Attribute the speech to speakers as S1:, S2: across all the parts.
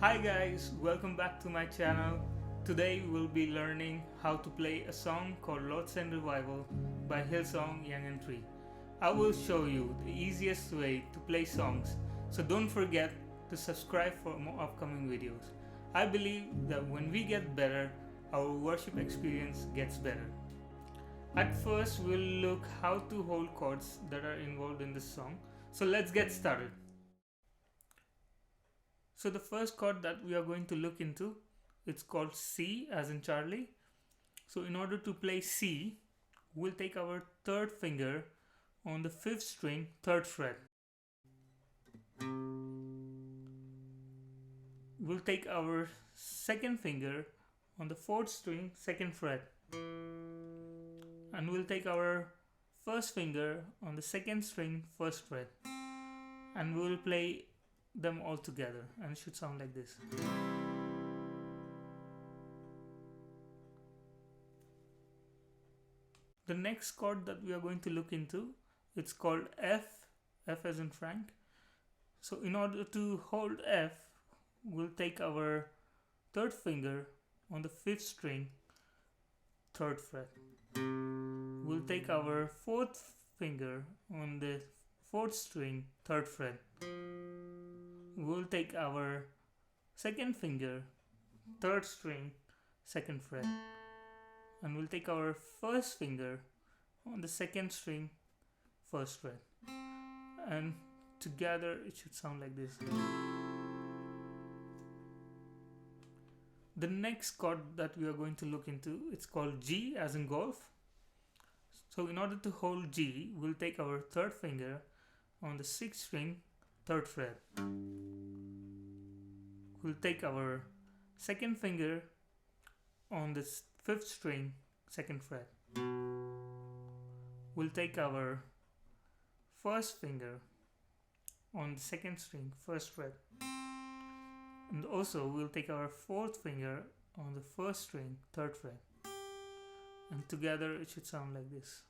S1: Hi guys, welcome back to my channel. Today we'll be learning how to play a song called Send Revival by Hillsong Young and Tree. I will show you the easiest way to play songs, so don't forget to subscribe for more upcoming videos. I believe that when we get better, our worship experience gets better. At first we'll look how to hold chords that are involved in this song. So let's get started. So the first chord that we are going to look into, it's called C as in Charlie. So in order to play C, we'll take our third finger on the 5th string, 3rd fret. We'll take our second finger on the 4th string, 2nd fret. And we'll take our first finger on the 2nd string, 1st fret. And we'll play them all together, and it should sound like this. The next chord that we are going to look into, it's called F as in Frank. So in order to hold F, we'll take our third finger on the 5th string, 3rd fret. We'll take our fourth finger on the 4th string, 3rd fret. We'll take our second finger, 3rd string, 2nd fret, and we'll take our first finger on the 2nd string, 1st fret, and together it should sound like this. The next chord that we are going to look into, it's called G as in golf. So in order to hold G, we'll take our third finger on the 6th string, 3rd fret. We'll take our second finger on the 5th string, 2nd fret. We'll take our first finger on the 2nd string, 1st fret. And also we'll take our fourth finger on the 1st string, 3rd fret. And together it should sound like this.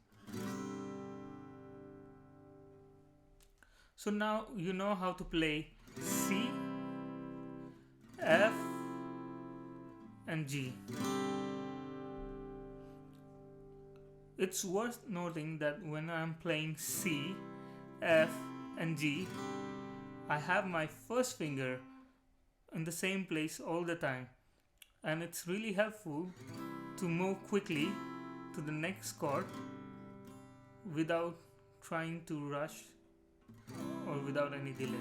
S1: So now you know how to play C, F, and G. It's worth noting that when I'm playing C, F, and G, I have my first finger in the same place all the time, and it's really helpful to move quickly to the next chord without trying to rush or without any delay.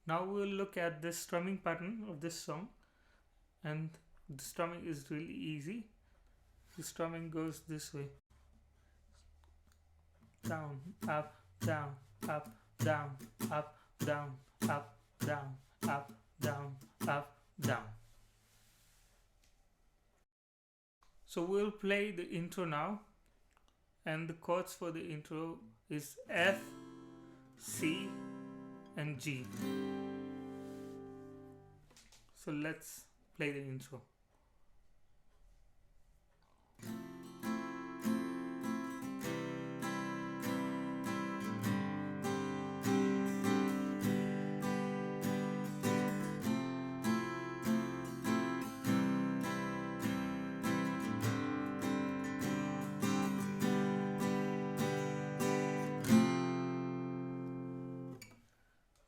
S1: Now we'll look at the strumming pattern of this song, and the strumming is really easy. The strumming goes this way: down, up, down, up, down, up, down, up, down, up, down, up, down. So we'll play the intro now, and the chords for the intro is F, C, and G. So let's play the intro.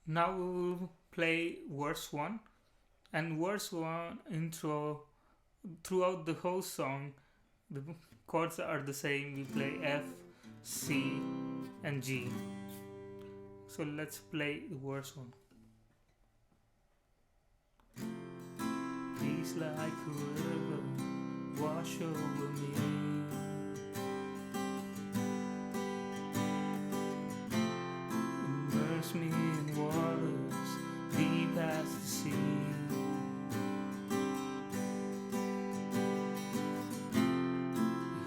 S1: Now we will play verse 1, and verse 1 intro. Throughout the whole song, the chords are the same. We play F, C, and G. So let's play the verse 1. Peace like a river, wash over me. Immerse me in waters deep as the sea.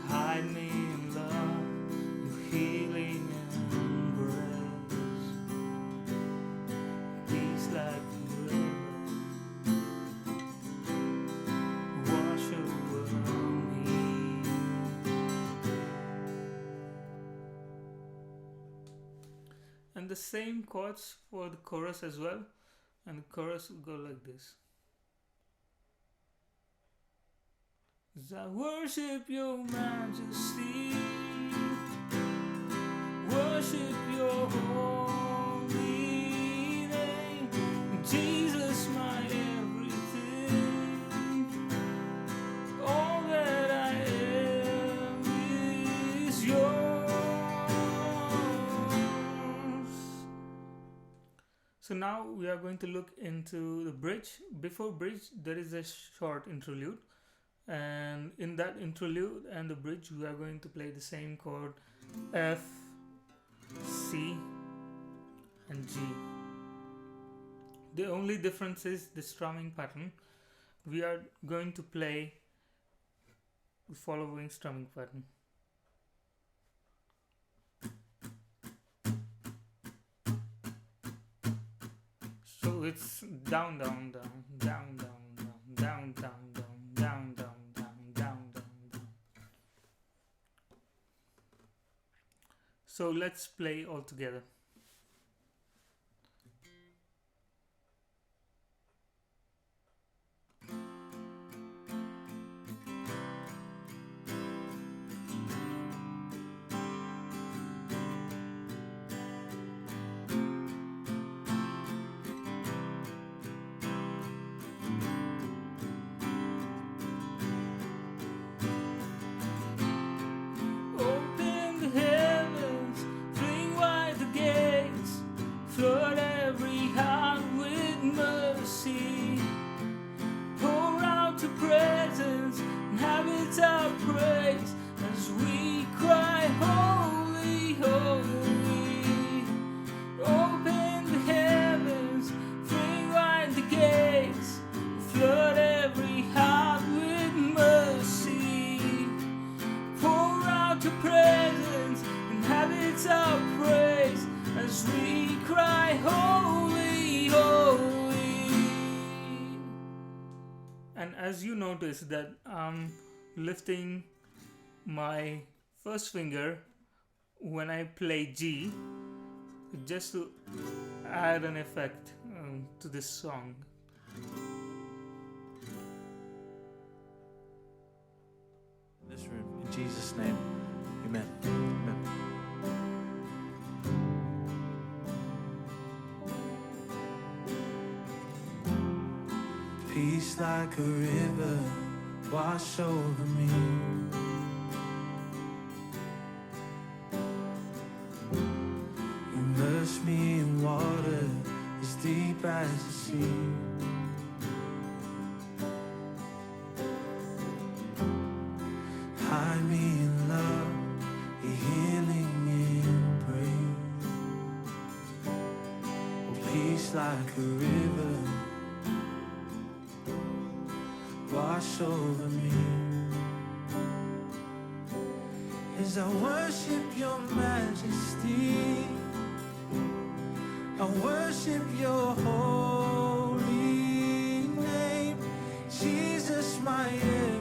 S1: Hide me in love, your healing and grace. Peace like a river, wash over me. the same chords for the chorus as well, and the chorus will go like this. As I worship your majesty, worship your holy name, Jesus my everything, all that I am is yours. So now we are going to look into the bridge. Before bridge there is a short interlude, and in that interlude and the bridge we are going to play the same chord F, C and G. The only difference is the strumming pattern. We are going to play the following strumming pattern. So it's down, down, down, down, down, down, down, down, down, down, down, down, down, down. So let's play all together. Open the heavens, fling wide the gates, flood every heart with mercy. Pour out your presence, inhabit our praise as we cry, holy, holy. Open the heavens, fling wide the gates, flood every heart with mercy. Pour out your presence, inhabit our praise as we cry, holy, holy. And as you notice that I'm lifting my first finger when I play G, just to add an effect to this song.
S2: In this room, in Jesus' name, amen. Amen. Peace like a river wash over me. Immerse me in water as deep as the sea. Hide me in love, your healing embrace. Oh, peace like a river wash over me. As I worship your majesty, I worship your holy name, Jesus my everything.